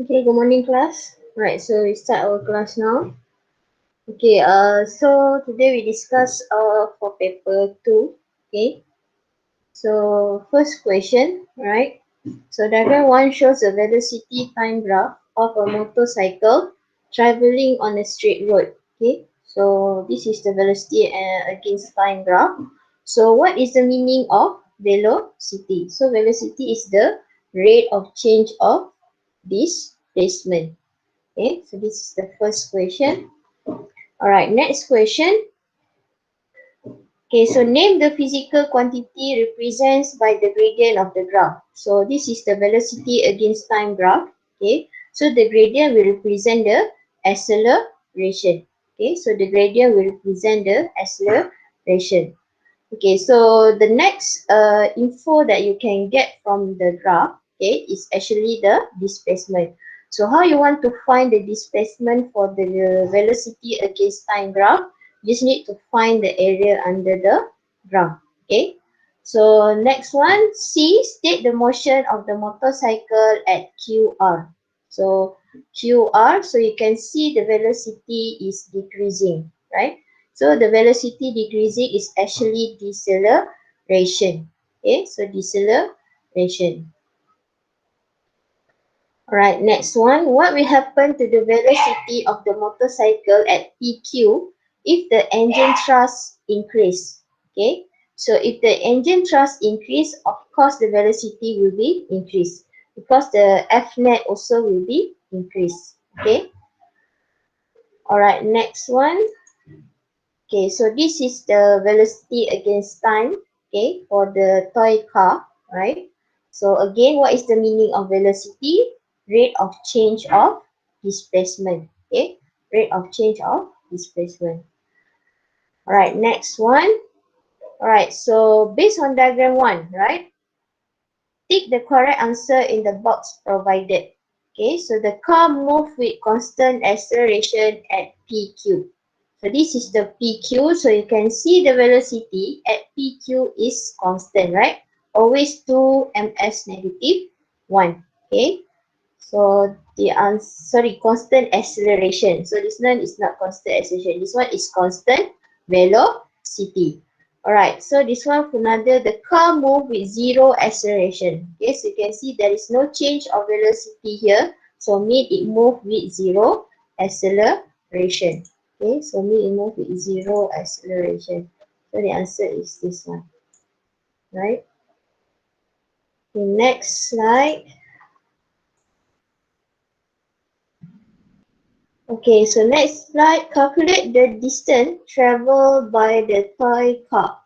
Okay, good morning class. Right, so we start our class now. Okay, so today we discuss for paper 2. Okay, so first question, right? So diagram 1 shows a velocity time graph of a motorcycle traveling on a straight road. Okay, so this is the velocity against time graph. So what is the meaning of velocity? So velocity is the rate of change of displacement. Okay, so this is the first question. All right, next question. Okay, so name the physical quantity represents by the gradient of the graph. So this is the velocity against time graph. Okay, so the gradient will represent the acceleration. Okay, so the gradient will represent the acceleration. Okay, so the next info that you can get from the graph, okay, is actually the displacement. So how you want to find the displacement for the velocity against time graph? You just need to find the area under the graph. Okay. So next one, C, state the motion of the motorcycle at QR. So QR, so you can see the velocity is decreasing, right? So the velocity decreasing is actually deceleration. Okay, so deceleration. Alright, next one. What will happen to the velocity of the motorcycle at PQ if the engine thrust increase? Okay, so if the engine thrust increase, of course the velocity will be increased because the F net also will be increased. Okay, alright, next one. Okay, so this is the velocity against time, okay, for the toy car, right? So again, what is the meaning of velocity? Rate of change of displacement, okay? Rate of change of displacement. All right, next one. All right, so based on diagram 1, right? Tick the correct answer in the box provided. Okay, so the car moved with constant acceleration at PQ. So this is the PQ, so you can see the velocity at PQ is constant, right? Always 2 ms negative 1. Okay, so the answer, sorry, constant acceleration. So this one is not constant acceleration. This one is constant velocity. Alright, so this one for another, the car move with zero acceleration. Okay, so you can see there is no change of velocity here. So mean it move with zero acceleration. Okay, so mean it move with zero acceleration. So the answer is this one. Right. The next slide. Okay, so next slide, calculate the distance traveled by the toy car.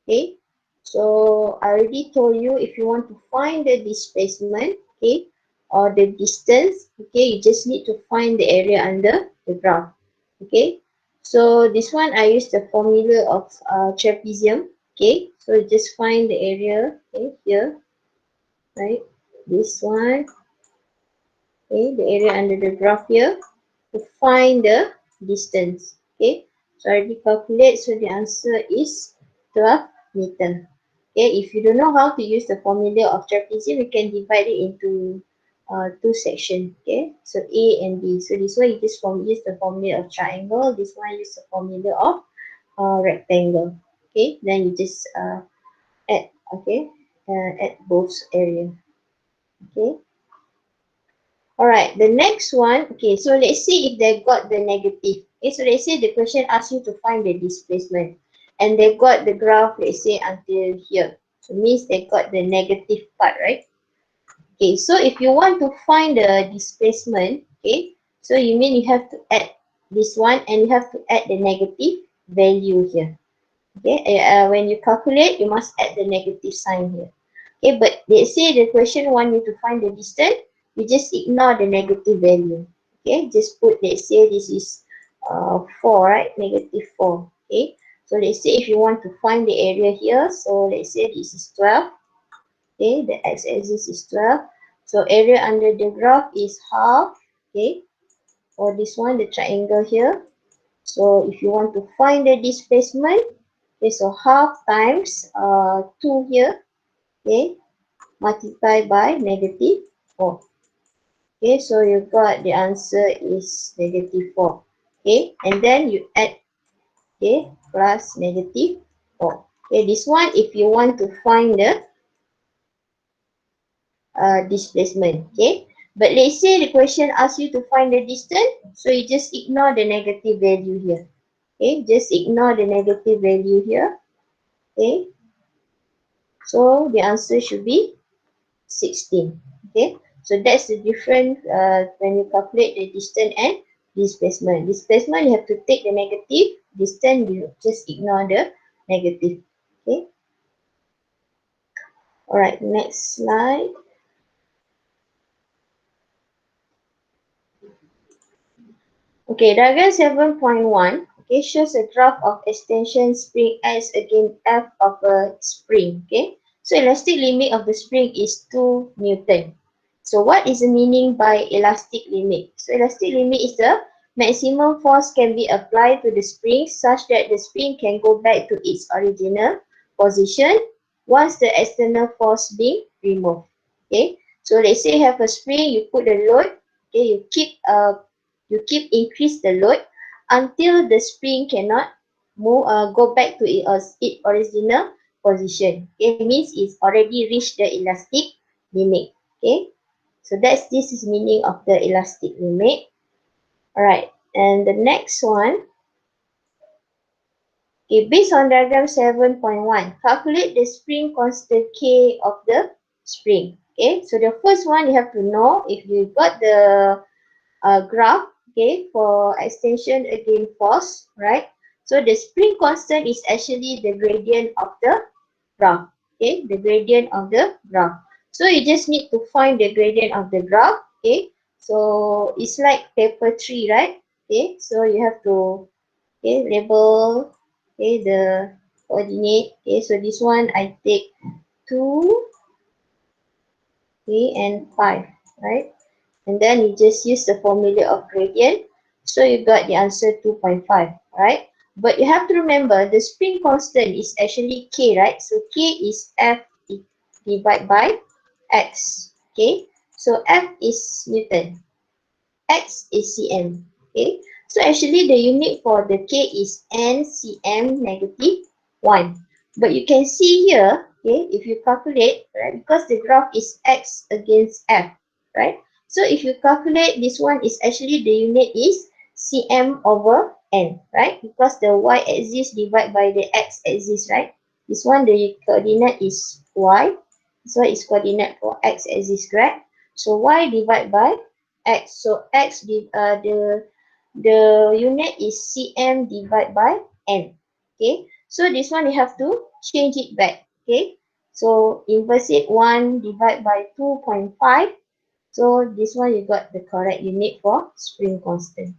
Okay, so I already told you if you want to find the displacement, okay, or the distance, okay, you just need to find the area under the graph. Okay, so this one I use the formula of trapezium. Okay, so just find the area, okay, here, right, this one, okay, the area under the graph here, to find the distance. Okay, so I already calculate, so the answer is 12 meter. Okay, if you don't know how to use the formula of trapezium, you can divide it into two sections. Okay, so A and B. So this one you just use the formula of triangle. This one use the formula of rectangle. Okay, then you just add. Okay, add both area. Okay. Alright, the next one, okay, so let's see if they got the negative. Okay, so let's say the question asks you to find the displacement and they got the graph, let's say, until here. So means they got the negative part, right? Okay, so if you want to find the displacement, okay, so you mean you have to add this one and you have to add the negative value here. Okay, when you calculate, you must add the negative sign here. Okay, but let's say the question want you to find the distance, you just ignore the negative value. Okay, just put, let's say this is 4, right? Negative 4. Okay, so let's say if you want to find the area here, so let's say this is 12. Okay, the x-axis is 12. So area under the graph is half. Okay, or this one, the triangle here. So if you want to find the displacement, okay, so half times 2 here, okay, multiply by negative 4. Okay, so you got the answer is -4. Okay, and then you add, okay, plus -4. Okay, this one if you want to find the displacement. Okay, but let's say the question asks you to find the distance, so you just ignore the negative value here. Okay, just ignore the negative value here. Okay, so the answer should be 16. Okay, so that's the difference when you calculate the distance and displacement. Displacement you have to take the negative, distance you just ignore the negative. Okay, alright, next slide. Okay, diagram 7.1, okay, shows a graph of extension spring S against F of a spring. Okay, so elastic limit of the spring is 2 Newton. So what is the meaning by elastic limit? So elastic limit is the maximum force can be applied to the spring such that the spring can go back to its original position once the external force being removed. Okay, so let's say you have a spring, you put the load, okay, you keep increase the load until the spring cannot move, go back to its original position. Okay, means it's already reached the elastic limit. Okay, so this is meaning of the elastic limit. Alright, and the next one, okay, based on diagram 7.1, calculate the spring constant K of the spring. Okay, so the first one you have to know if you got the graph, okay, for extension against force, right? So the spring constant is actually the gradient of the graph, okay, the gradient of the graph. So you just need to find the gradient of the graph, okay. So it's like paper 3, right? Okay, so you have to, okay, label, okay, the coordinate. Okay, so this one I take 2, okay, and 5, right? And then you just use the formula of gradient. So you got the answer 2.5, right? But you have to remember the spring constant is actually K, right? So K is F divided by X, okay? So F is Newton, X is cm, okay? So actually the unit for the K is NCM negative 1. But you can see here, okay, if you calculate, right, because the graph is X against F, right? So if you calculate, this one is actually the unit is cm over n, right? Because the y-axis divided by the x-axis, right? This one, the coordinate is y. So it's coordinate for x-axis, correct? So y divided by x. So x the unit is cm divided by n. Okay. So this one you have to change it back. Okay. So inverse it 1 divided by 2.5. So this one you got the correct unit for spring constant.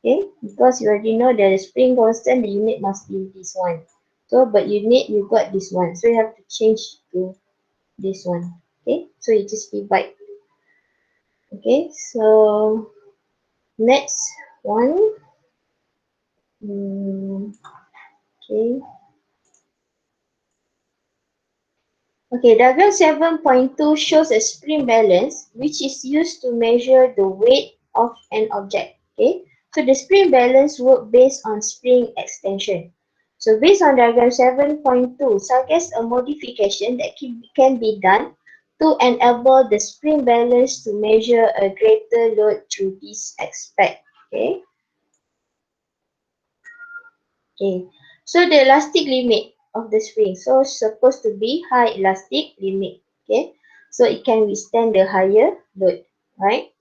Okay. Because you already know that the spring constant, the unit must be this one. So but unit you got this one. So you have to change to this one. Okay. So you just divide. Okay. So next one. Okay. Okay, diagram 7.2 shows a spring balance which is used to measure the weight of an object. Okay, so the spring balance work based on spring extension. So based on diagram 7.2, suggest a modification that can be done to enable the spring balance to measure a greater load through this aspect. Okay. Okay, so the elastic limit of the spring, so supposed to be high elastic limit. Okay, so it can withstand the higher load, right?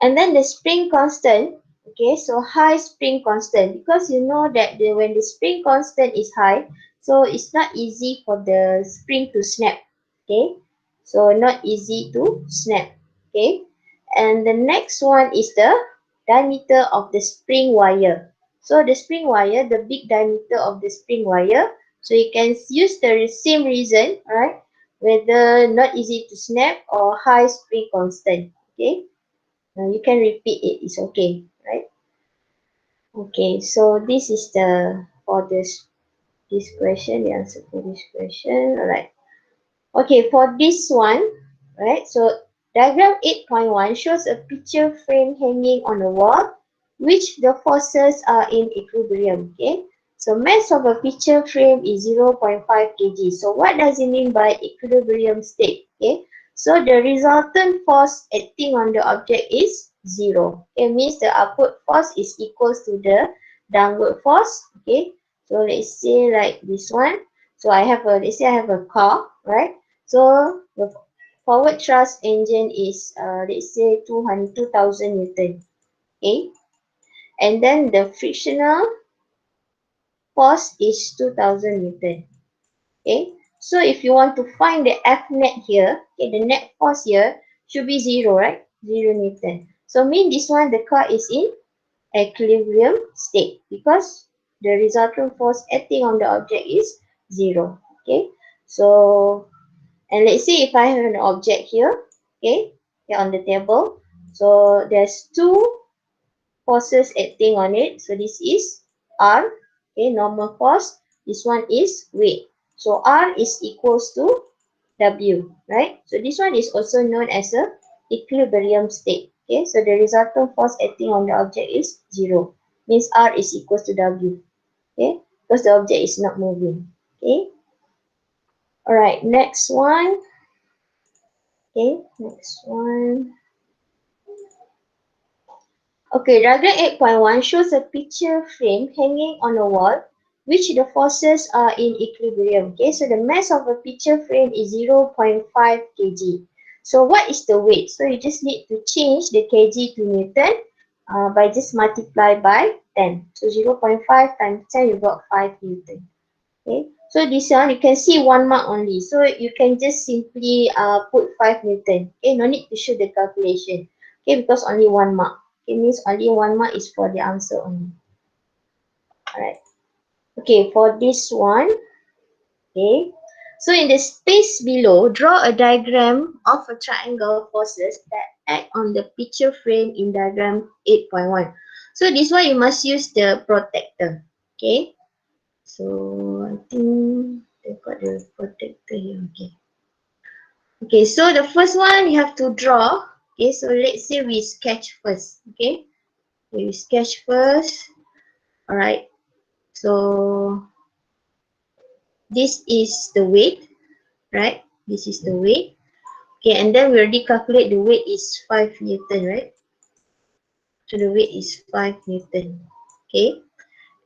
And then the spring constant, okay, so high spring constant, because you know that when the spring constant is high, so it's not easy for the spring to snap. Okay, so not easy to snap. Okay, and the next one is the diameter of the spring wire. So the spring wire, the big diameter of the spring wire, so you can use the same reason, right? Whether not easy to snap or high spring constant. Okay, you can repeat it, it's okay, right? Okay, so this is the for this question, the answer for this question. Alright. Okay, for this one, right? So Diagram 8.1 shows a picture frame hanging on a wall, which the forces are in equilibrium. Okay, so mass of a picture frame is 0.5 kg. So what does it mean by equilibrium state? Okay, so the resultant force acting on the object is zero. It means the upward force is equals to the downward force. Okay, so let's say like this one. So let's say I have a car, right? So the forward thrust engine is let's say 2000 Newton. Okay, and then the frictional force is 2000 Newton. Okay, so if you want to find the F net here, okay, the net force here should be zero, right? 0 Newton. So mean this one, the car is in equilibrium state because the resultant force acting on the object is zero. Okay, so and let's say if I have an object here, okay, here on the table. So there's two forces acting on it. So this is R, okay, normal force. This one is weight. So R is equals to W, right? So this one is also known as a equilibrium state. Okay, so the resultant force acting on the object is zero. Means R is equals to W. Okay, because the object is not moving. Okay. Alright, next one. Okay, next one. Okay, diagram 8.1 shows a picture frame hanging on a wall, which the forces are in equilibrium. Okay, so the mass of a picture frame is 0.5 kg. So what is the weight? So you just need to change the kg to Newton by just multiply by 10. So 0.5 times 10, you got 5 Newton. Okay, so this one you can see 1 mark only. So you can just simply put 5 Newton. Okay, no need to show the calculation. Okay, because only 1 mark. It means only 1 mark is for the answer only. Alright. Okay, for this one, okay. So in the space below, draw a diagram of a triangle forces that act on the picture frame in diagram 8.1. So this one you must use the protector. Okay. So I think they've got the protector here. Okay. Okay, so the first one you have to draw. Okay, so let's say we sketch first. Okay. We sketch first. Alright. So this is the weight, right? This is the weight. Okay, and then we already calculate the weight is 5 Newton, right? So the weight is 5 Newton. Okay.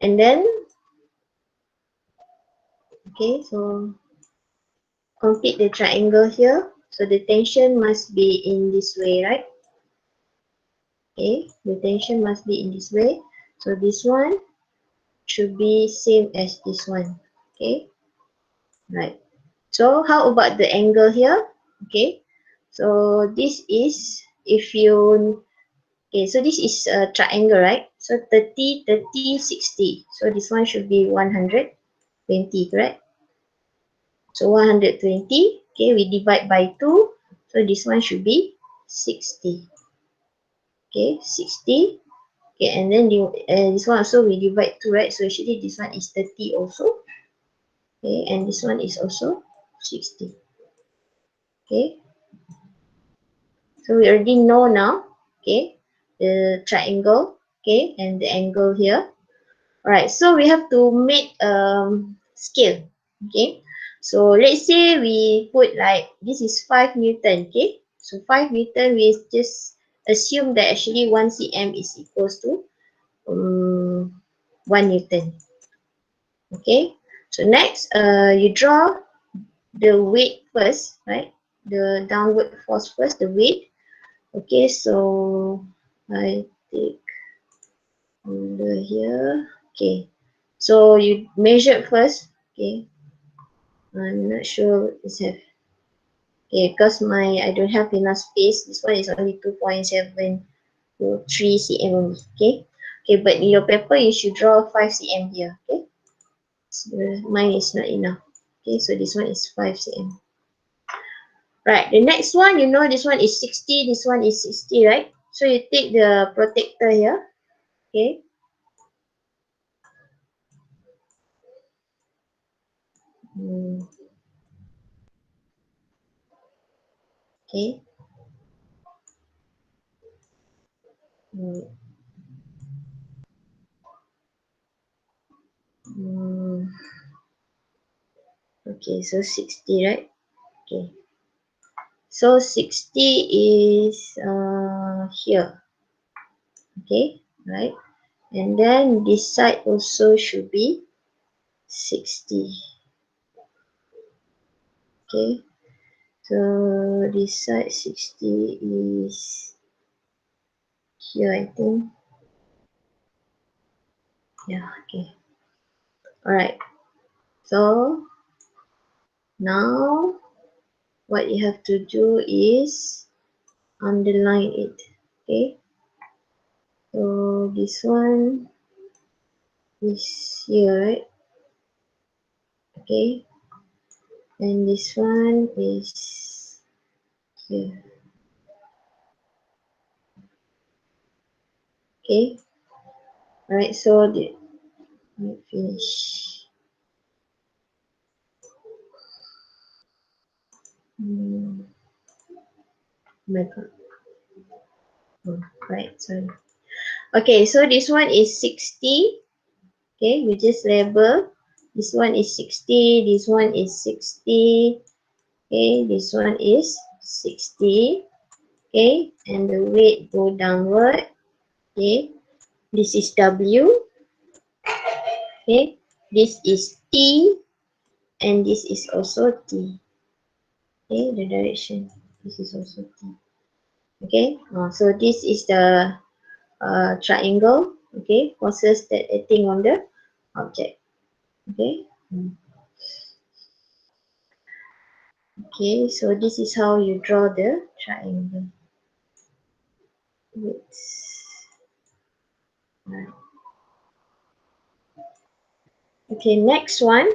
And then, okay, so complete the triangle here. So the tension must be in this way, right? Okay, the tension must be in this way. So this one should be same as this one. Okay, right. So how about the angle here? Okay, so this is if you okay, so this is a triangle, right? So 30, 30, 60. So this one should be 120, correct? So 120. Okay, we divide by 2. So this one should be 60. Okay, 60. Okay, and then this one also we divide 2, right? So actually this one is 30 also. Okay, and this one is also 60. Okay, so we already know now, okay, the triangle, okay, and the angle here. Alright, so we have to make scale, okay. So let's say we put like, this is 5 Newton, okay. So 5 Newton, we just assume that actually 1 cm is equals to 1 Newton. Okay, so next you draw the weight first, right? The downward force first, the weight. Okay, so I take ruler here. Okay, so you measure first. Okay, I'm not sure it's have. Okay, because I don't have enough space. This one is only 2.7 to 3 cm only. Okay, okay, but in your paper you should draw 5 cm here. Okay, so mine is not enough. Okay, so this one is 5 cm. Right, the next one, you know this one is 60, this one is 60, right? So you take the protector here, okay? Okay, Okay, so 60, right? Okay. So 60 is here. Okay, right? And then this side also should be 60. Okay. So this side 60 is here, I think. Yeah, okay. Alright. So now what you have to do is underline it. Okay. So this one is here, right? Okay. And this one is here. Okay. Alright, so the finish. Oh my god. Oh, right, sorry. Okay, so this one is 60. Okay, we just label. This one is 60. This one is 60. Okay, this one is 60. Okay, and the weight go downward. Okay, this is W. Okay, this is T, and this is also T. Okay, the direction. This is also T. Okay, so this is the triangle. Okay, forces that acting on the object. Okay. Okay, so this is how you draw the triangle. Right. Okay, next one.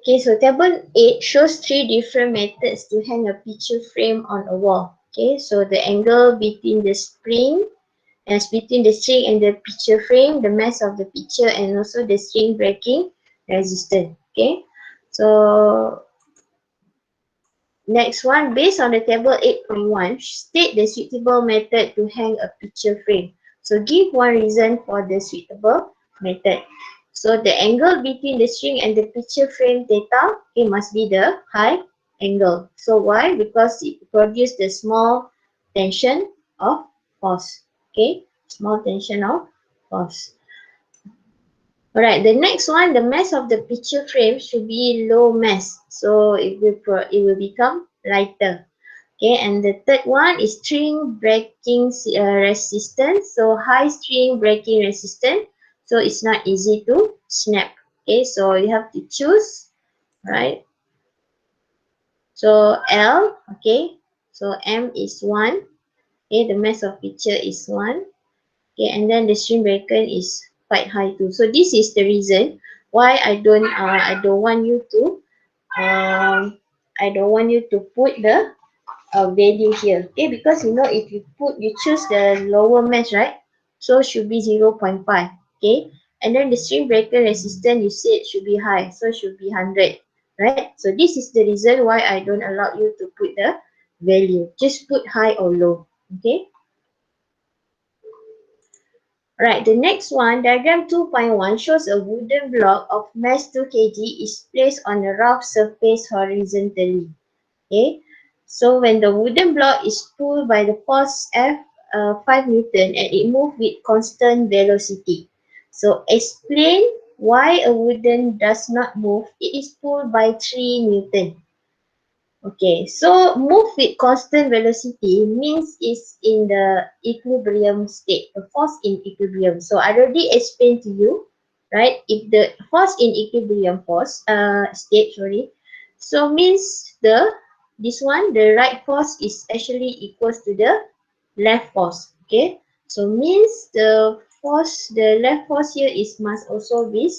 Okay, so table 8 shows 3 different methods to hang a picture frame on a wall. Okay, so the angle between the spring and between the string and the picture frame, the mass of the picture, and also the string breaking resistance. Okay, so next one, based on the table 8.1, state the suitable method to hang a picture frame. So give one reason for the suitable method. So the angle between the string and the picture frame theta, it must be the high angle. So why? Because it produces the small tension of force. Okay, small tension of force. Alright, the next one, the mass of the picture frame should be low mass. So it will become lighter. Okay, and the third one is string breaking resistance. So high string breaking resistance. So it's not easy to snap. Okay, so you have to choose, right? So L, okay. So M is 1. Okay, the mass of picture is 1. Okay, and then the string breaker is quite high too. So this is the reason why I don't want you to put the value here. Okay, because you know if you choose the lower mass, right? So should be 0.5. Okay, and then the string breaker resistance you said should be high, so should be 100, right? So this is the reason why I don't allow you to put the value. Just put high or low. Okay. Right, the next one, diagram 2.1 shows a wooden block of mass 2 kg is placed on a rough surface horizontally. Okay, so when the wooden block is pulled by the force F 5 Newton and it moves with constant velocity. So explain why a wooden does not move. It is pulled by 3 Newton. Okay, so move with constant velocity means it's in the equilibrium state, the force in equilibrium. So I already explained to you, right? If the force in equilibrium state, so means this one, the right force is actually equals to the left force. Okay, so means the left force here is must also be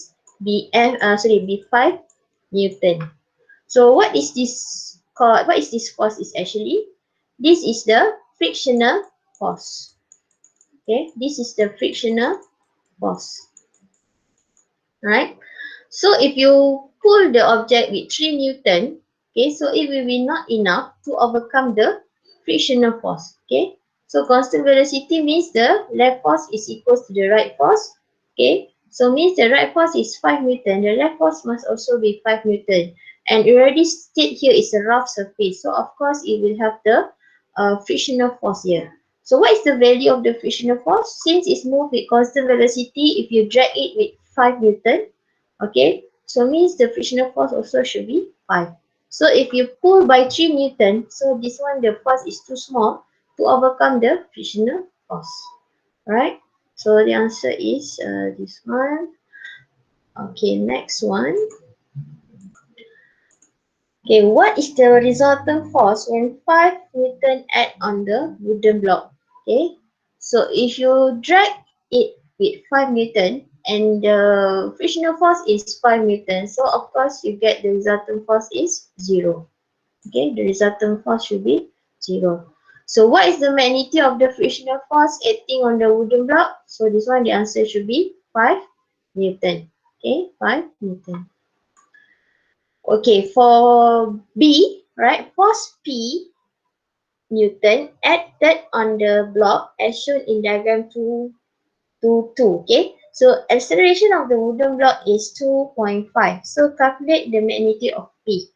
be 5 Newton. So what is this called? What is this force is actually? This is the frictional force. Okay, this is the frictional force. Right? So if you pull the object with 3 Newton, okay, so it will be not enough to overcome the frictional force. Okay, So constant velocity means the left force is equal to the right force. Okay, so means the right force is 5 Newton, the left force must also be 5 Newton. And already state here is a rough surface, so of course it will have the frictional force here. So what is the value of the frictional force? Since it's moved with constant velocity, if you drag it with 5 Newton, okay, so means the frictional force also should be 5. So if you pull by 3 Newton, so this one the force is too small to overcome the frictional force. Right? So the answer is this one. Okay, next one. Okay, what is the resultant force when 5 Newton act on the wooden block? Okay, so if you drag it with 5 Newton and the frictional force is 5 Newton, so of course you get the resultant force is 0. Okay, the resultant force should be 0. So what is the magnitude of the frictional force acting on the wooden block? So this one the answer should be 5 Newton. Okay, 5 Newton. Okay, for B, right, force P Newton acted on the block as shown in diagram 2. Okay, so acceleration of the wooden block is 2.5. So calculate the magnitude of P.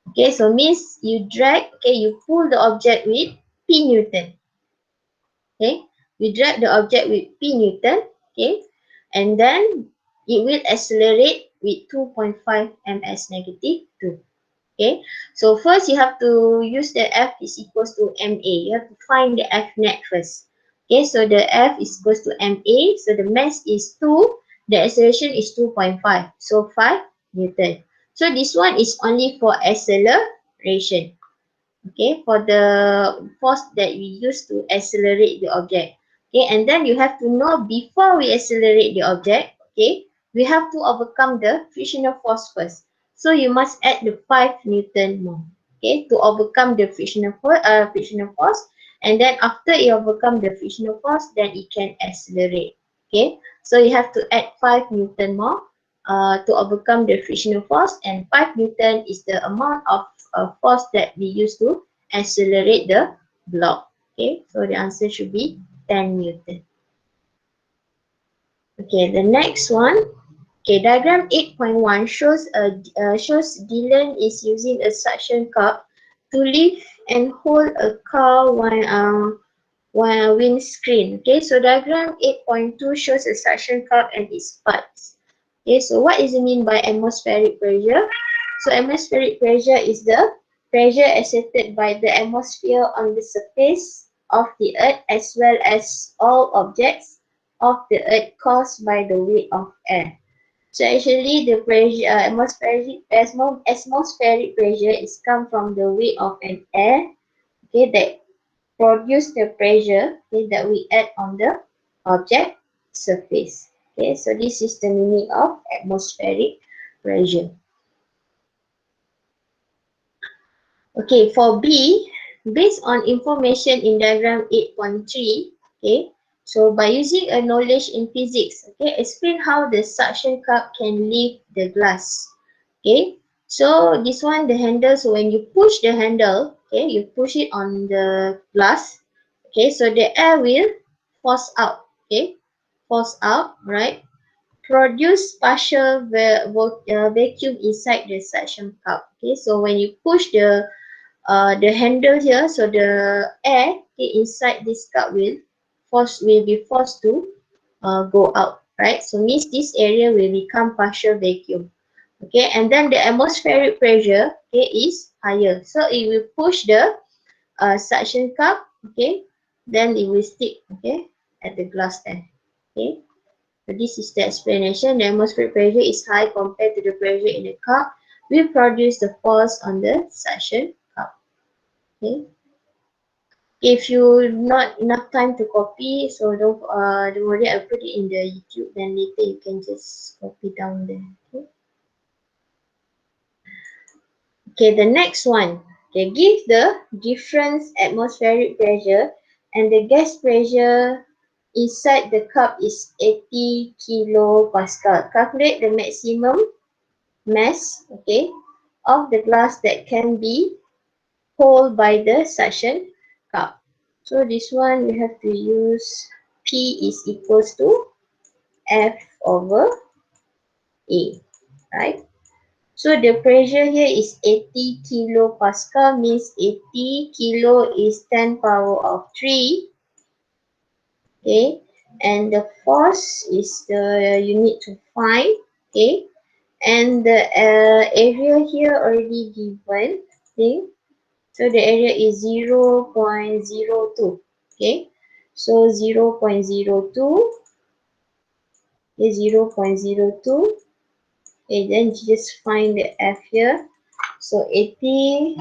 Okay, so means you drag, okay, you pull the object with P Newton. Okay, you drag the object with P Newton, okay, and then it will accelerate with 2.5 ms negative 2. Okay, so first you have to use the F is equals to ma. You have to find the F net first. Okay, so the F is equals to ma. So the mass is 2, the acceleration is 2.5. So 5 Newton. So this one is only for acceleration. Okay, for the force that we use to accelerate the object. Okay, and then you have to know before we accelerate the object, okay, we have to overcome the frictional force first. So you must add the 5 Newton more, okay, to overcome the frictional force, and then after you overcome the frictional force, then it can accelerate. Okay, so you have to add 5 Newton more to overcome the frictional force, and 5 Newton is the amount of force that we use to accelerate the block. Okay, so the answer should be 10 Newton. Okay, the next one. Okay, diagram 8.1 shows Dylan is using a suction cup to lift and hold a car while windscreen. Okay, so diagram 8.2 shows a suction cup and its parts. Okay, so what is it mean by atmospheric pressure? So atmospheric pressure is the pressure exerted by the atmosphere on the surface of the earth as well as all objects of the earth caused by the weight of air. So actually the pressure atmospheric pressure is come from the weight of an air, okay, that produce the pressure, okay, that we add on the object surface. Okay, so this is the meaning of atmospheric pressure. Okay, for B, based on information in diagram 8.3, okay, so by using a knowledge in physics, okay, explain how the suction cup can lift the glass. Okay, so this one, the handle, so when you push the handle, okay, you push it on the glass, okay, so the air will force out, okay, force out, right, produce partial vacuum inside the suction cup. Okay, so when you push the handle here, so the air, okay, inside this cup will be forced to go out, right? So means this area will become partial vacuum. Okay, and then the atmospheric pressure, okay, is higher, so it will push the suction cup, okay, then it will stick, okay, at the glass there. Okay, so this is the explanation. The atmospheric pressure is high compared to the pressure in the cup, will produce the force on the suction cup. Okay, if you not enough time to copy, so don't worry, I'll put it in the YouTube, then later you can just copy down there. Okay, okay, the next one. Okay, give the difference atmospheric pressure and the gas pressure inside the cup is 80 kilopascal. Calculate the maximum mass, okay, of the glass that can be held by the suction cup. So this one we have to use P is equals to F over A, right? So the pressure here is 80 kilopascal, means 80 kilo is 10 power of 3. Okay, and the force is the you need to find. Okay, and the area here already given. Okay, so the area is 0.02. Okay, so 0.02 is 0.02. Okay, then just find the F here. So 80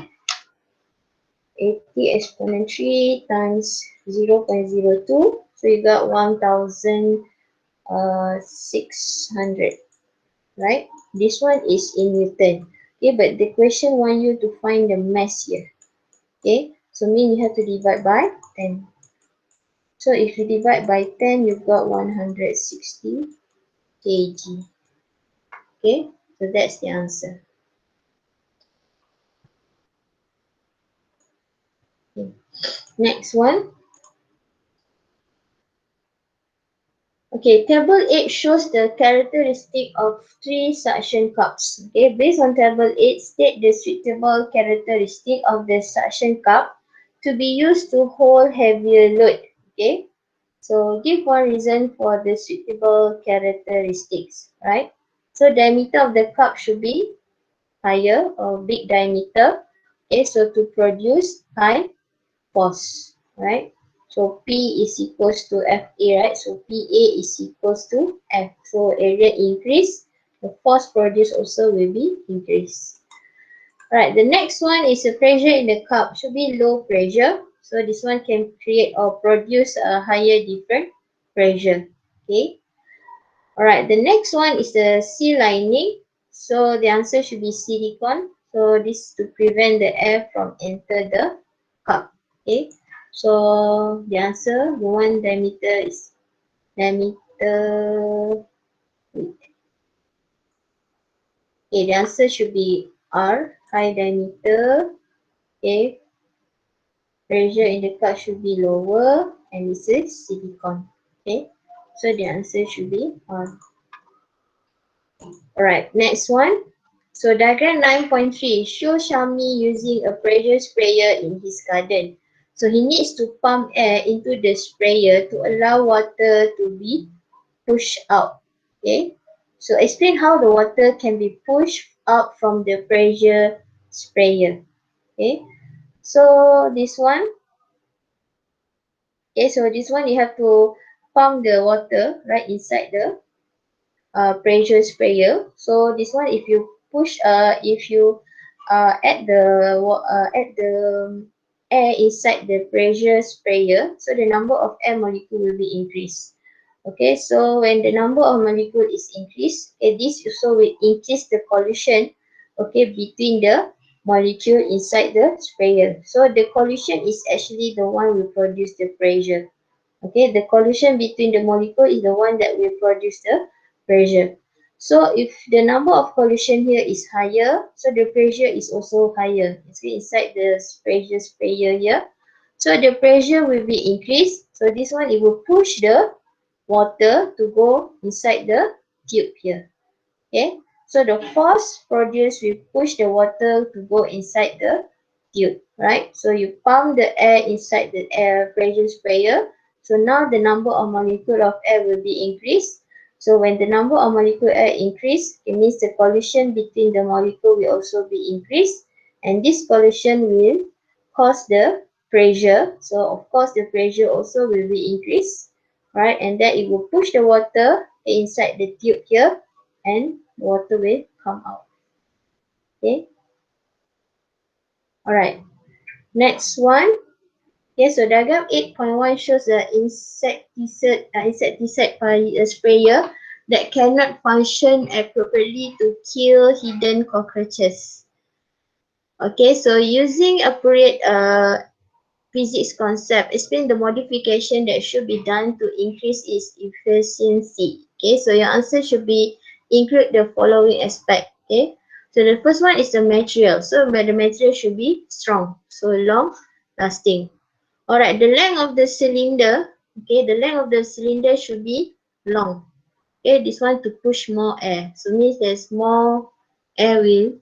exponent 3 times 0.02. So you got 1,600, right? This one is in Newton. Okay, but the question want you to find the mass here. Okay, so mean you have to divide by 10. So if you divide by 10, you've got 160 kg. Okay, so that's the answer. Okay. Next one. Okay, table 8 shows the characteristic of 3 suction cups. Okay, based on table 8, state the suitable characteristic of the suction cup to be used to hold heavier load. Okay, so give one reason for the suitable characteristics, right? So diameter of the cup should be higher or big diameter. Okay, so to produce high force, right? So P is equals to FA, right? So PA is equals to F. So area increase, the force produced also will be increased. Right, the next one is the pressure in the cup should be low pressure. So this one can create or produce a higher different pressure. Okay. Alright, the next one is the seal lining. So the answer should be silicone. So this to prevent the air from enter the cup. Okay. So the answer, the one diameter is diameter. Okay, the answer should be R, high diameter. Okay, pressure in the cup should be lower, and this is silicone. Okay, so the answer should be R. Alright, next one. So diagram 9.3 shows Xiaomi using a pressure sprayer in his garden. So he needs to pump air into the sprayer to allow water to be pushed out. Okay. So explain how the water can be pushed out from the pressure sprayer. Okay. So this one. Okay. So this one you have to pump the water right inside the pressure sprayer. So this one, if you push, if you add the air inside the pressure sprayer, so the number of air molecule will be increased. Okay, so when the number of molecule is increased, okay, this also will increase the collision, okay, between the molecule inside the sprayer. So the collision is actually the one will produce the pressure. Okay, the collision between the molecule is the one that will produce the pressure. So if the number of collision here is higher, so the pressure is also higher. It's inside the pressure sprayer here. So the pressure will be increased. So this one, it will push the water to go inside the tube here. Okay, so the force produced will push the water to go inside the tube, right? So you pump the air inside the air pressure sprayer. So now the number of molecule of air will be increased. So when the number of molecule air increase, it means the collision between the molecule will also be increased, and this collision will cause the pressure. So of course the pressure also will be increased, right? And then it will push the water inside the tube here, and water will come out. Okay. Alright. Next one. Okay, so diagram 8.1 shows the insecticide sprayer that cannot function appropriately to kill hidden cockroaches. Okay, so using appropriate physics concept, explain the modification that should be done to increase its efficiency. Okay, so your answer should be include the following aspect. Okay, so the first one is the material. So the material should be strong, so long lasting. Alright, the length of the cylinder, okay, the length of the cylinder should be long. Okay, this one to push more air. So means there's more air will,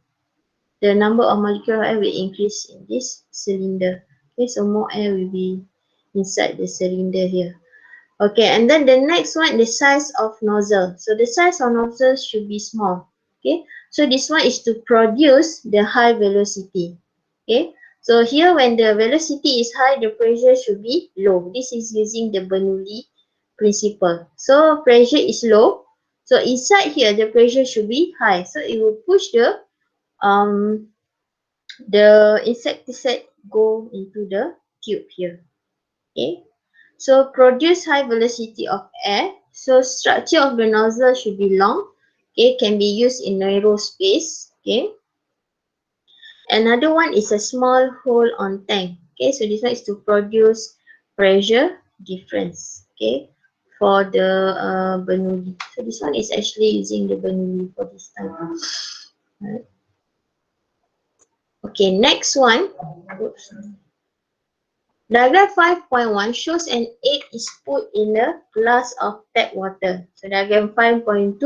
the number of molecule of air will increase in this cylinder. Okay, so more air will be inside the cylinder here. Okay, and then the next one, the size of nozzle. So the size of nozzle should be small. Okay, so this one is to produce the high velocity. Okay, so here when the velocity is high, the pressure should be low. This is using the Bernoulli principle. So pressure is low. So inside here, the pressure should be high. So it will push um the insecticide go into the tube here. Okay. So produce high velocity of air. So structure of the nozzle should be long. Okay, can be used in narrow space. Okay. Another one is a small hole on tank. Okay, so this one is to produce pressure difference. Okay, for the Bernoulli. So this one is actually using the Bernoulli for this time. Right. Okay, next one. Oops. Diagram 5.1 shows an egg is put in a glass of tap water. So diagram 5.2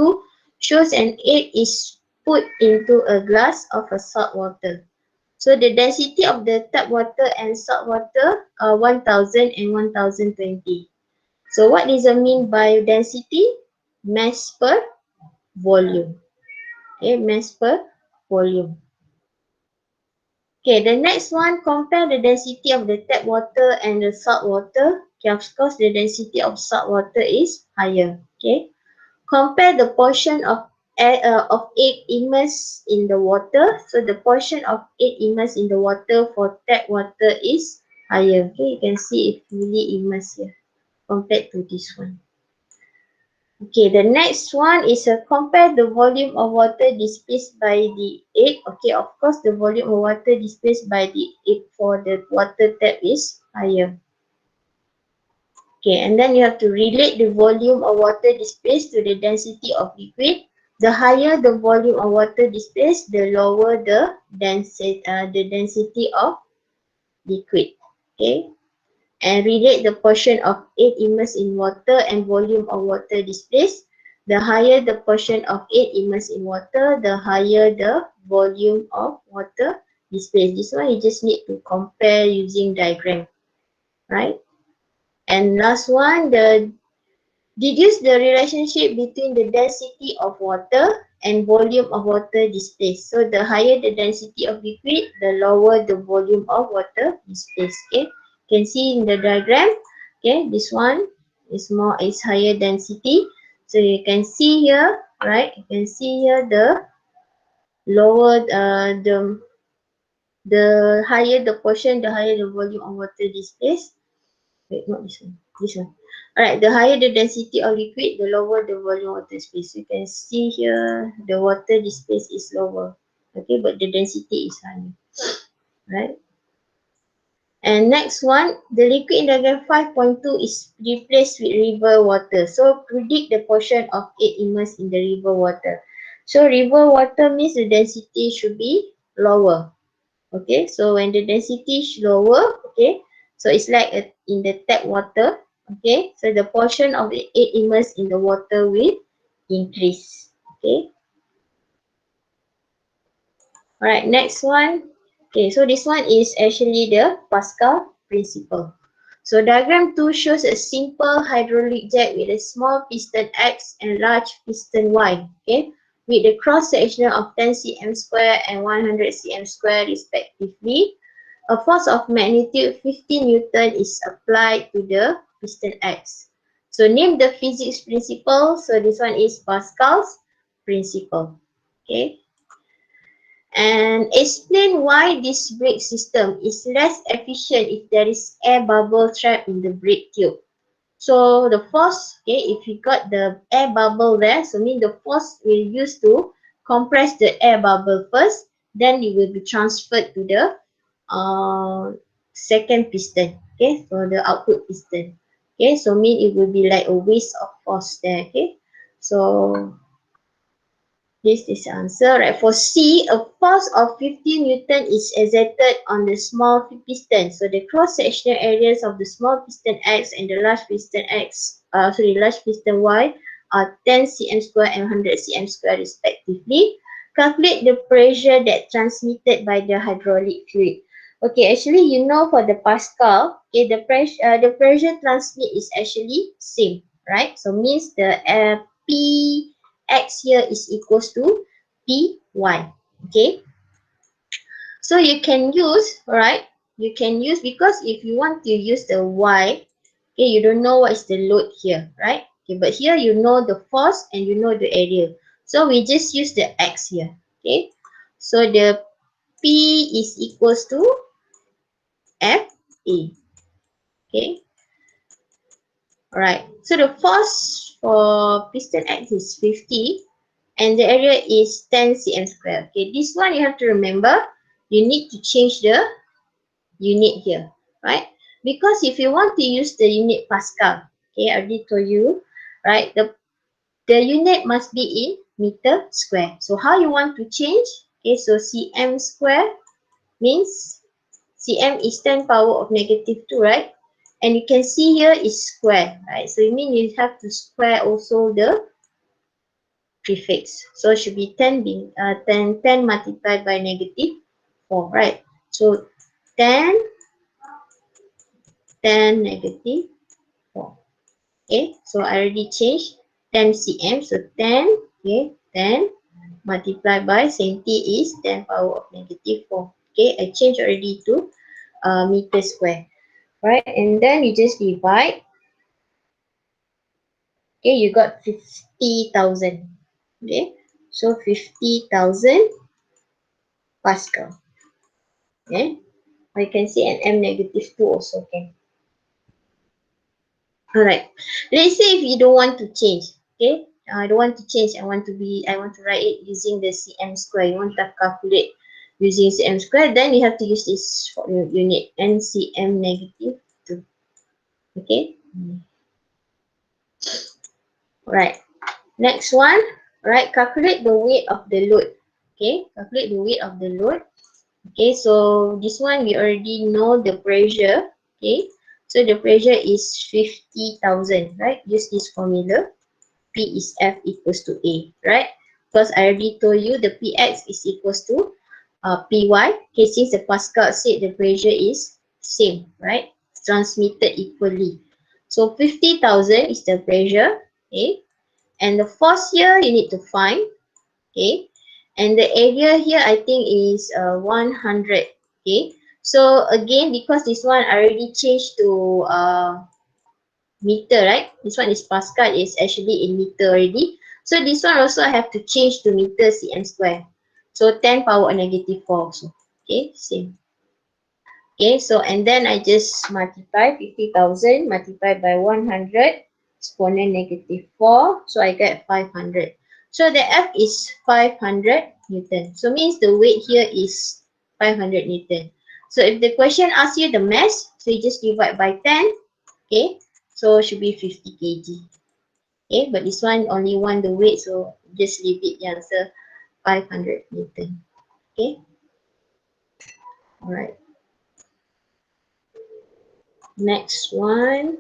shows an egg is put into a glass of a salt water. So the density of the tap water and salt water are 1000 and 1020. So what does it mean by density? Mass per volume. Okay, mass per volume. Okay, the next one, compare the density of the tap water and the salt water. Okay, of course, the density of salt water is higher. Okay, compare the portion of egg immersed in the water. So the portion of egg immersed in the water for tap water is higher. Okay, you can see it really immersed here compared to this one. Okay, the next one is compare the volume of water displaced by the egg. Okay, of course, the volume of water displaced by the egg for the water tap is higher. Okay, and then you have to relate the volume of water displaced to the density of liquid. The higher the volume of water displaced, the lower the density of liquid. Okay, and relate the portion of egg immersed in water and volume of water displaced. The higher the portion of egg immersed in water, the higher the volume of water displaced. This one you just need to compare using diagram, right? And last one, deduce the relationship between the density of water and volume of water displaced. So the higher the density of liquid, the lower the volume of water displaced. Okay, you can see in the diagram. Okay, this one is higher density. So you can see here, right? You can see here the lower the higher the portion, the higher the volume of water displaced. Wait, not this one. This one. Alright, the higher the density of liquid, the lower the volume of water space. You can see here the water displaced is lower. Okay, but the density is higher. Right? And next one, the liquid in diagram 5.2 is replaced with river water. So predict the portion of it immersed in the river water. So river water means the density should be lower. Okay, so when the density is lower, okay, so it's like in the tap water, okay, so the portion of the egg immersed in the water will increase. Okay, all right, next one. Okay, so this one is actually the Pascal principle. So diagram 2 shows a simple hydraulic jet with a small piston X and large piston Y, okay, with the cross section of 10 cm square and 100 cm square respectively. A force of magnitude 50 Newton is applied to the piston X. So name the physics principle. So this one is Pascal's principle. Okay. And explain why this brake system is less efficient if there is air bubble trapped in the brake tube. So the force, okay, if you got the air bubble there, so mean the force will use to compress the air bubble first, then it will be transferred to the second piston, okay, so the output piston. Okay, so mean it will be like a waste of force there, okay. So This is the answer. Right. For C, a force of 50 Newton is exerted on the small piston. So the cross-sectional areas of the small piston X and the large piston large piston Y are 10 cm square and 100 cm square respectively. Calculate the pressure that transmitted by the hydraulic fluid. Okay, actually, you know for the Pascal, okay, the pressure transmit is actually same, right? So means the P X here is equals to Py. Okay, so you can use, right? You can use, because if you want to use the Y, okay, you don't know what is the load here, right? Okay, but here you know the force and you know the area. So we just use the X here. Okay, so the P is equals to Fa. Okay, alright. So the force for piston X is 50 and the area is 10 cm square. Okay, this one you have to remember, you need to change the unit here, right? Because if you want to use the unit Pascal, okay, I already told you, right? The unit must be in meter square. So how you want to change? Okay, so cm square means cm is 10 power of negative 2, right? And you can see here is square, right? So it means you have to square also the prefix. So it should be 10 being 10 multiplied by negative 4, right? So 10 negative 4. Okay, so I already changed 10 cm. So 10, okay, 10 multiplied by centi is 10 power of negative 4. Okay, I changed already to meter square. Right, and then you just divide. Okay, you got 50,000. Okay, so 50,000 Pascal. Okay, or you can see an M negative 2 also can. Alright, let's say if you don't want to change. Okay, I don't want to change. I want to write it using the cm square. You want to calculate using cm square, then you have to use this unit NCM negative 2. Okay, alright. Next one, right, calculate the weight of the load. Okay, calculate the weight of the load. Okay, so this one we already know the pressure. Okay, so the pressure is 50,000, right? Use this formula. P is F equals to A, right? Because I already told you the PX is equals to PY. Okay, since the Pascal said the pressure is same, right? Transmitted equally. So 50,000 is the pressure. Okay, and the force here you need to find. Okay, and the area here I think is 100. Okay, so again, because this one I already changed to meter, right? This one is Pascal, is actually in meter already. So this one also I have to change to meter cm square. So 10 power negative 4 also. Okay, same. Okay, so and then I just multiply 50,000 multiplied by 100 exponent negative 4. So I get 500. So the F is 500 Newton. So means the weight here is 500 Newton. So if the question asks you the mass, so you just divide by 10. Okay, so it should be 50 kg. Okay, but this one only want the weight, so just leave it the answer 500 Newton. Okay, alright. Next one.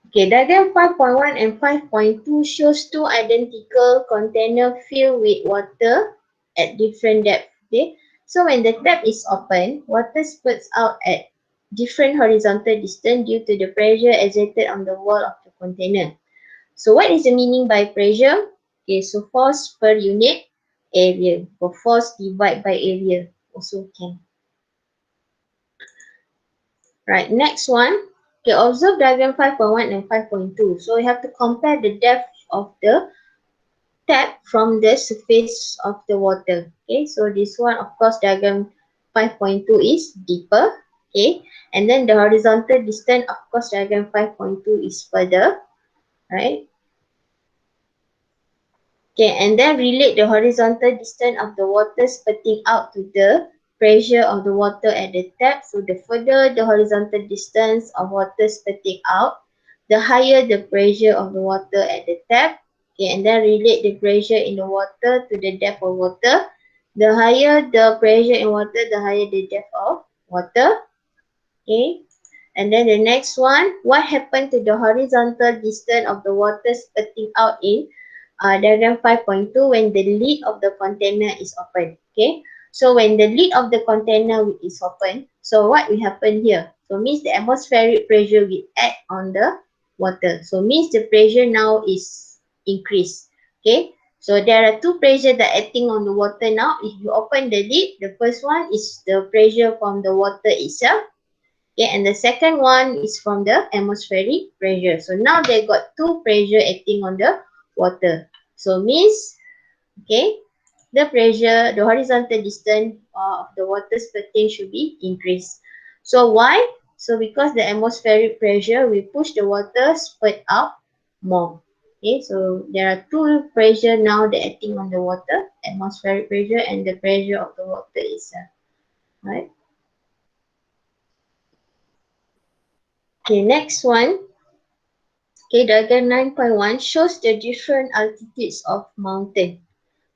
Okay, diagram 5.1 and 5.2 shows two identical container filled with water at different depth. Okay, so when the tap is open, water spurts out at different horizontal distance due to the pressure exerted on the wall of the container. So what is the meaning by pressure? Okay, so force per unit area, or force divided by area also can. Right, next one. Okay, observe diagram 5.1 and 5.2. So we have to compare the depth of the tap from the surface of the water. Okay, so this one, of course, diagram 5.2 is deeper. Okay, and then the horizontal distance, of course, diagram 5.2 is further. Right. Okay, and then relate the horizontal distance of the water spurting out to the pressure of the water at the tap. So the further the horizontal distance of water spurting out, the higher the pressure of the water at the tap. Okay, and then relate the pressure in the water to the depth of water. The higher the pressure in water, the higher the depth of water. Okay, and then the next one, what happened to the horizontal distance of the water spurting out in diagram 5.2 when the lid of the container is open? Okay, so when the lid of the container is open, so what will happen here? So means the atmospheric pressure will act on the water. So means the pressure now is increased. Okay, so there are two pressure that acting on the water now. If you open the lid, the first one is the pressure from the water itself. Okay, and the second one is from the atmospheric pressure. So now they got two pressure acting on the water. So means, okay, the pressure, the horizontal distance of the water spurting should be increased. So why? So because the atmospheric pressure will push the water spurt out more. Okay, so there are two pressure now that acting on the water, atmospheric pressure and the pressure of the water itself. Right? Okay, next one. Okay, diagram 9.1 shows the different altitudes of mountain.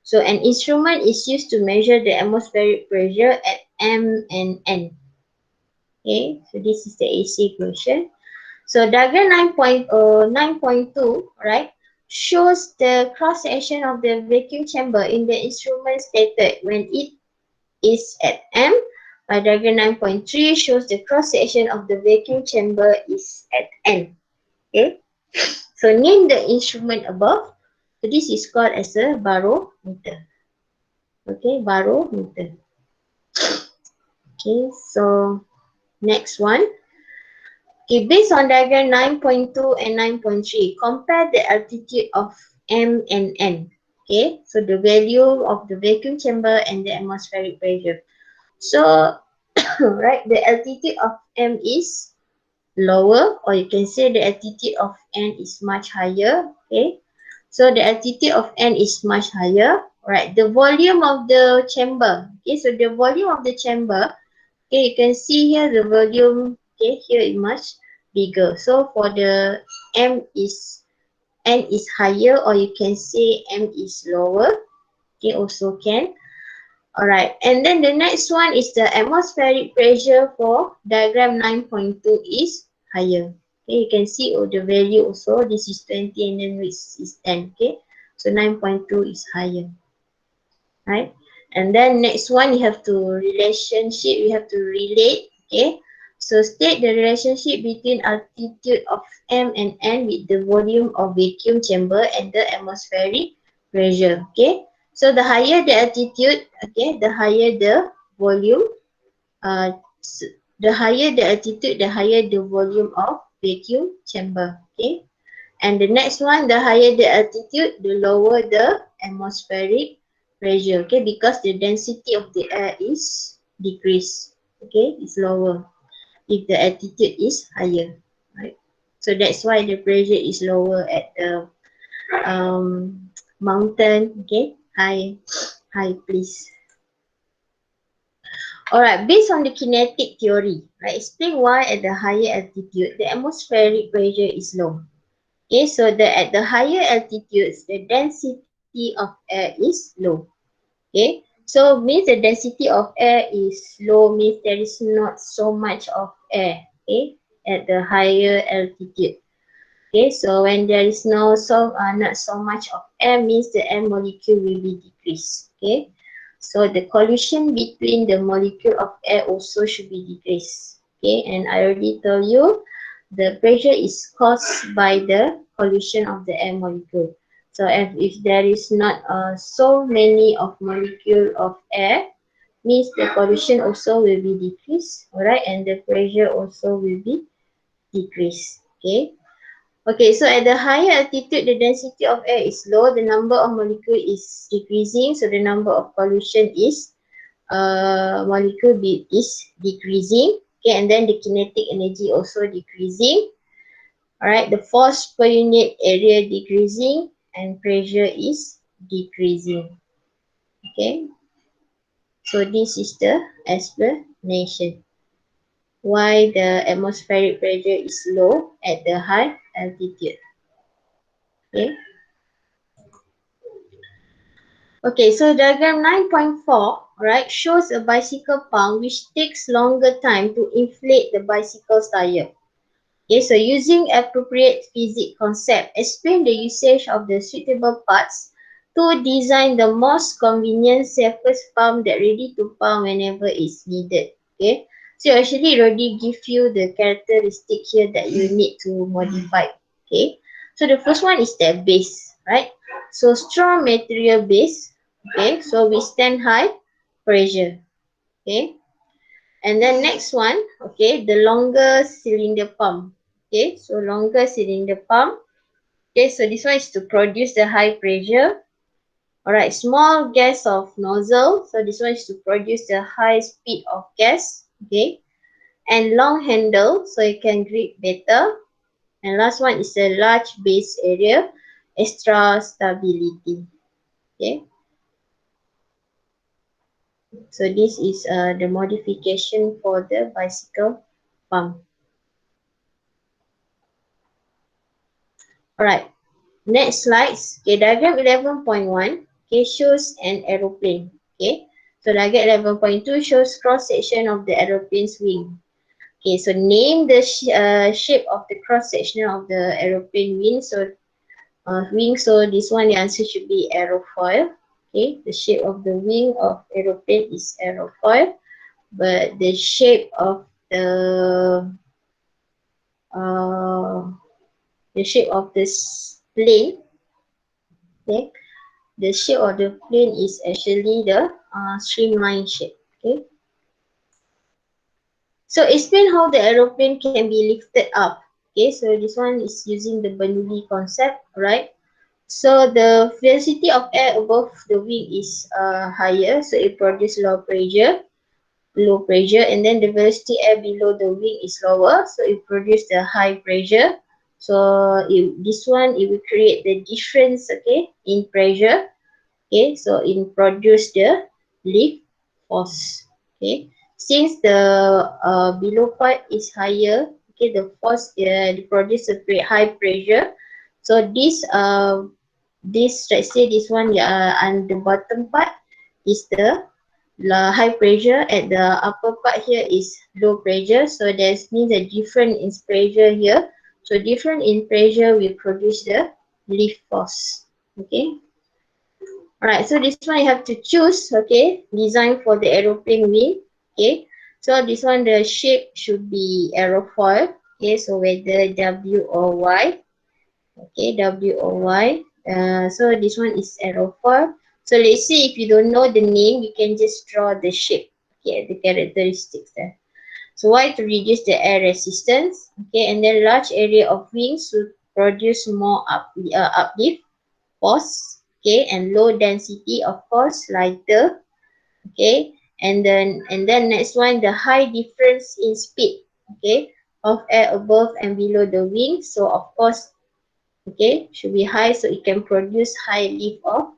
So an instrument is used to measure the atmospheric pressure at M and N. Okay, so this is the AC equation. So diagram 9.2, right, shows the cross section of the vacuum chamber in the instrument stated when it is at M. By diagram 9.3 shows the cross section of the vacuum chamber is at N. Okay. So name the instrument above. So this is called as a barometer. Okay, barometer. Okay, so next one. Okay, based on diagram 9.2 and 9.3, compare the altitude of M and N. Okay, so the value of the vacuum chamber and the atmospheric pressure. So, right, the altitude of M is lower, or you can say the altitude of N is much higher. Okay, so the altitude of N is much higher. Right, the volume of the chamber. Okay, so the volume of the chamber. Okay, you can see here the volume. Okay, here is much bigger. So for the N is higher, or you can say M is lower. Okay, also can. Alright, and then the next one is the atmospheric pressure for diagram 9.2 is higher. Okay, you can see the value also. This is 20 and then this is 10. Okay, so 9.2 is higher. Right, and then next one you have to relationship. You have to relate. Okay, so state the relationship between altitude of M and N with the volume of vacuum chamber and the atmospheric pressure. Okay. So the higher the altitude, okay, the higher the volume. The higher the altitude, the higher the volume of vacuum chamber. Okay. And the next one, the higher the altitude, the lower the atmospheric pressure. Okay, because the density of the air is decreased. Okay, it's lower if the altitude is higher. Right. So that's why the pressure is lower at the mountain. Okay, high place. Alright, based on the kinetic theory, right, explain why at the higher altitude the atmospheric pressure is low. Okay, so at the higher altitudes the density of air is low. Okay, so means the density of air is low, means there is not so much of air. Okay, at the higher altitude. Okay, so when there is not so much of air, means the air molecule will be decreased. Okay, so the collision between the molecule of air also should be decreased. Okay, and I already told you the pressure is caused by the collision of the air molecule. So if there is not so many of molecule of air, means the collision also will be decreased. Alright, and the pressure also will be decreased. Okay. Okay, so at the higher altitude, the density of air is low, the number of molecule is decreasing, so the number of pollution is is decreasing. Okay, and then the kinetic energy also decreasing. Alright, the force per unit area decreasing and pressure is decreasing. Okay, so this is the explanation. why the atmospheric pressure is low at the high altitude. Okay. Okay, so diagram 9.4, right, shows a bicycle pump which takes longer time to inflate the bicycle's tire. Okay, so using appropriate physics concept, explain the usage of the suitable parts to design the most convenient, safest pump that ready to pump whenever it's needed. Okay, so actually already give you the characteristic here that you need to modify. Okay, so the first one is the base, right? So strong material base. Okay, so withstand high pressure. Okay, and then next one, okay, the longer cylinder pump. Okay, so longer cylinder pump. Okay, so this one is to produce the high pressure. Alright, small gas of nozzle. So this one is to produce the high speed of gas. Okay, and long handle, so you can grip better. And last one is a large base area, extra stability. Okay, so this is the modification for the bicycle pump. Alright, next slides. Okay, diagram 11.1, okay, shows an aeroplane. Okay, so diagram 11.2 shows cross section of the aeroplane's wing. Okay, so name the shape of the cross section of the aeroplane wing. So wing. So this one, the answer should be aerofoil. Okay, the shape of the wing of aeroplane is aerofoil, but the shape of uh, the shape of this plane. Okay, the shape of the plane is actually the streamline shape. Okay, so explain how the aeroplane can be lifted up. Okay, so this one is using the Bernoulli concept, right? So the velocity of air above the wing is higher, so it produces low pressure, and then the velocity air below the wing is lower, so it produces the high pressure. So this one, it will create the difference, okay, in pressure. Okay, so it produce the lift force. Okay, since the below part is higher, okay, the force produce a high pressure. So this, let's say this one, and the bottom part is the high pressure, at the upper part here is low pressure. So that means a different in pressure here. So different in pressure will produce the lift force. Okay. Alright, so this one you have to choose, okay, design for the aeroplane wing, okay. So this one, the shape should be aerofoil, okay, so whether W or Y, okay, W or Y. So this one is aerofoil. So let's say if you don't know the name, you can just draw the shape, okay, the characteristics there. So Y to reduce the air resistance, okay, and then large area of wings to produce more uplift force, okay, and low density, of course, lighter, okay, and then next one, the high difference in speed, okay, of air above and below the wing. So of course, okay, should be high, so it can produce high lift of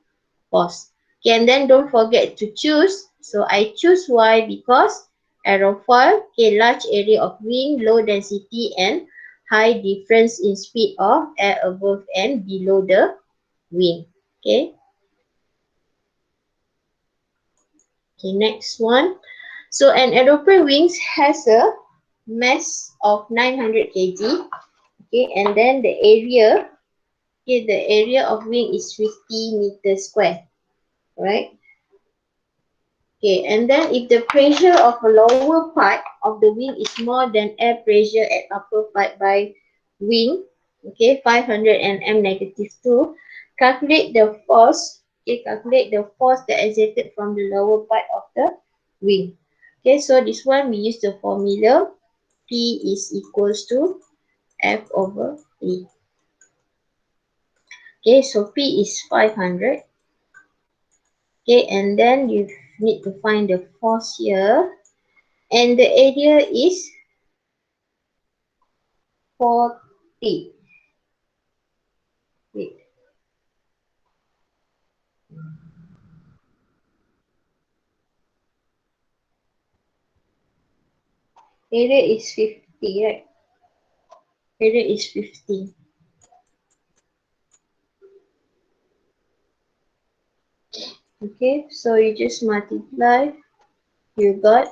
force. Okay, and then don't forget to choose. So I choose Y because aerofoil, okay, large area of wing, low density, and high difference in speed of air above and below the wing. Okay. Okay, next one. So an aeroplane wings has a mass of 900 kg. Okay, and then the area, okay, the area of wing is 50 meters square, right? Okay, and then if the pressure of a lower part of the wing is more than air pressure at upper part by wing, okay, 500 Nm negative 2, calculate the force, okay, calculate the force that exerted from the lower part of the wing. Okay, so this one we use the formula P is equals to F over E. Okay, so P is 500. Okay, and then you need to find the force here. And the area is 40. Wait. Area is 50, right? Area is 50. Okay, so you just multiply, you got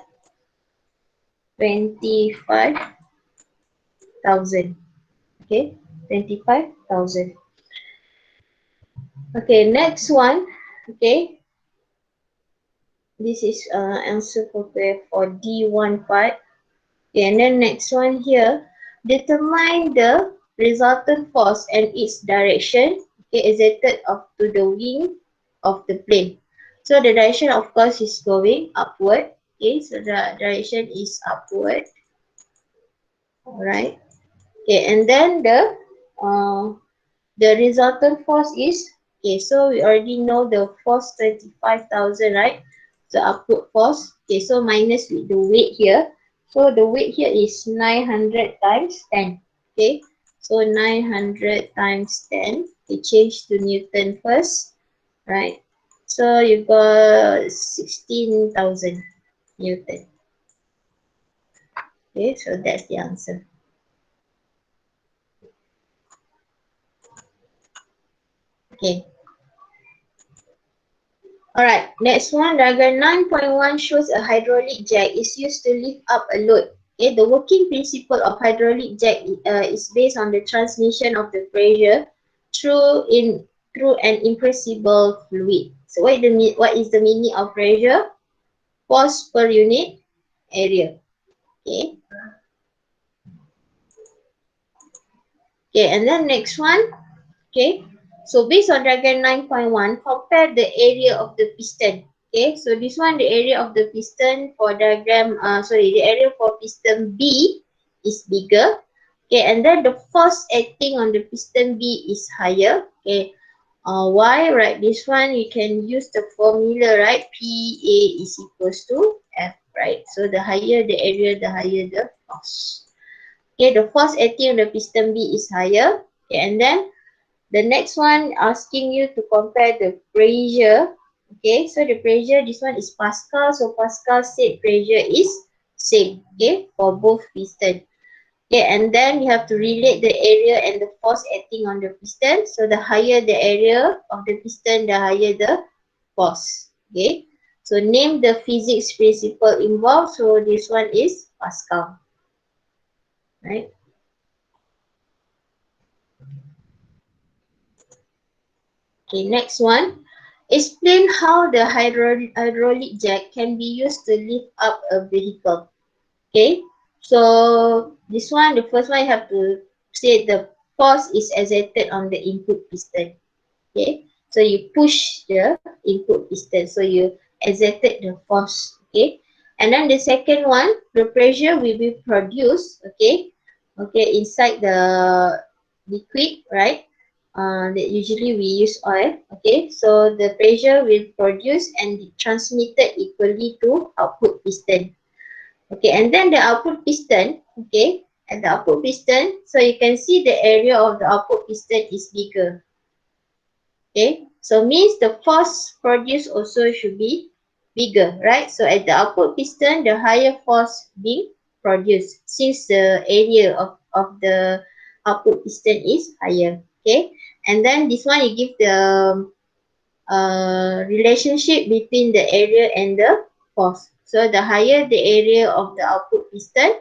25,000. Okay, 25,000. Okay, next one. Okay, this is answer for D1 part. Okay, and then next one here, determine the resultant force and its direction, okay, exerted up to the wing of the plane. So the direction of course is going upward. Okay, so the direction is upward. Alright. Okay, and then the resultant force is, okay, so we already know the force 25,000, right? The upward force. Okay, so minus with the weight here. So the weight here is 900 times 10. Okay, so 900 times 10. We change to Newton first, right? So you got 16,000 Newton. Okay, so that's the answer. Okay. Alright, next one, diagram 9.1 shows a hydraulic jack is used to lift up a load. Okay, the working principle of hydraulic jack is based on the transmission of the pressure through an impressible fluid. So what is the meaning of pressure? Force per unit area. Okay. Okay, and then next one. Okay, so based on diagram 9.1, compare the area of the piston. Okay, so this one, the area of the piston for diagram, the area for piston B is bigger. Okay, and then the force acting on the piston B is higher. Okay, why? Right, this one you can use the formula, right? PA is equals to F, right? So the higher the area, the higher the force. Okay, the force acting on the piston B is higher. Okay, and then the next one asking you to compare the pressure. Okay, so the pressure, this one is Pascal. So Pascal said pressure is same, okay, for both piston. Okay, and then you have to relate the area and the force acting on the piston. So the higher the area of the piston, the higher the force. Okay, so name the physics principle involved. So this one is Pascal, right? Okay, next one. Explain how the hydraulic jack can be used to lift up a vehicle. Okay, so this one, the first one you have to say the force is exerted on the input piston. Okay, so you push the input piston, so you exerted the force. Okay, and then the second one, the pressure will be produced. Okay, inside the liquid, right? That usually we use oil. Okay, so the pressure will produce and be transmitted equally to output piston. Okay, and then the output piston, okay, at the output piston, so you can see the area of the output piston is bigger. Okay, so means the force produced also should be bigger, right? So at the output piston, the higher force being produced since the area of the output piston is higher. Okay, and then this one you give the relationship between the area and the force. So the higher the area of the output piston,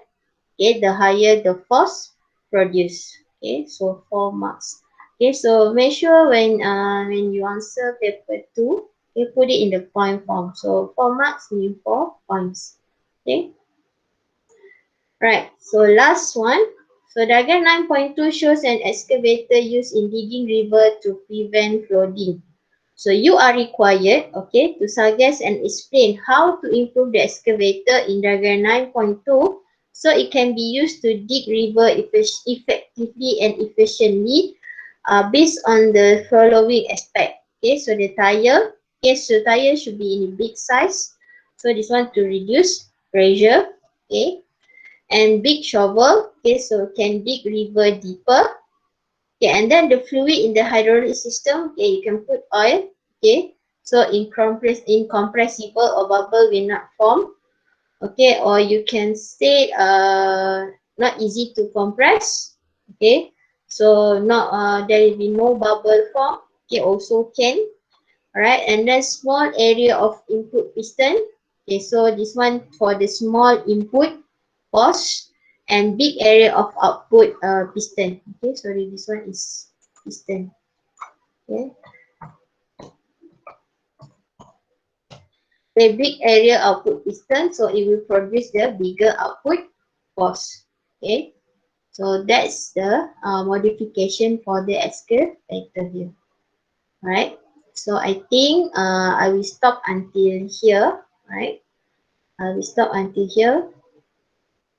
okay, the higher the force produced. Okay, so 4 marks. Okay, so make sure when you answer paper 2, you put it in the point form. So 4 marks mean 4 points. Okay. Right, so last one. So diagram 9.2 shows an excavator used in digging river to prevent flooding. So you are required, okay, to suggest and explain how to improve the excavator in diagram 9.2 so it can be used to dig river effectively and efficiently based on the following aspect. Okay, so the tire, okay, so tire should be in a big size. So this one to reduce pressure, okay, and big shovel, okay, so can dig river deeper. Okay, and then the fluid in the hydraulic system, okay, you can put oil, okay, so incompressible or bubble will not form. Okay, or you can say not easy to compress. Okay, so not there will be no bubble form. Okay, also can. Alright, and then small area of input piston. Okay, so this one for the small input pause and big area of output piston. Okay, sorry, this one is piston. Okay, the big area output piston, so it will produce the bigger output pause. Okay, so that's the modification for the excavator here. Alright, so I think I will stop until here. Right, I will stop until here.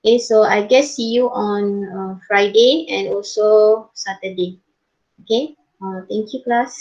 Okay, so I guess see you on Friday and also Saturday. Okay, thank you, class.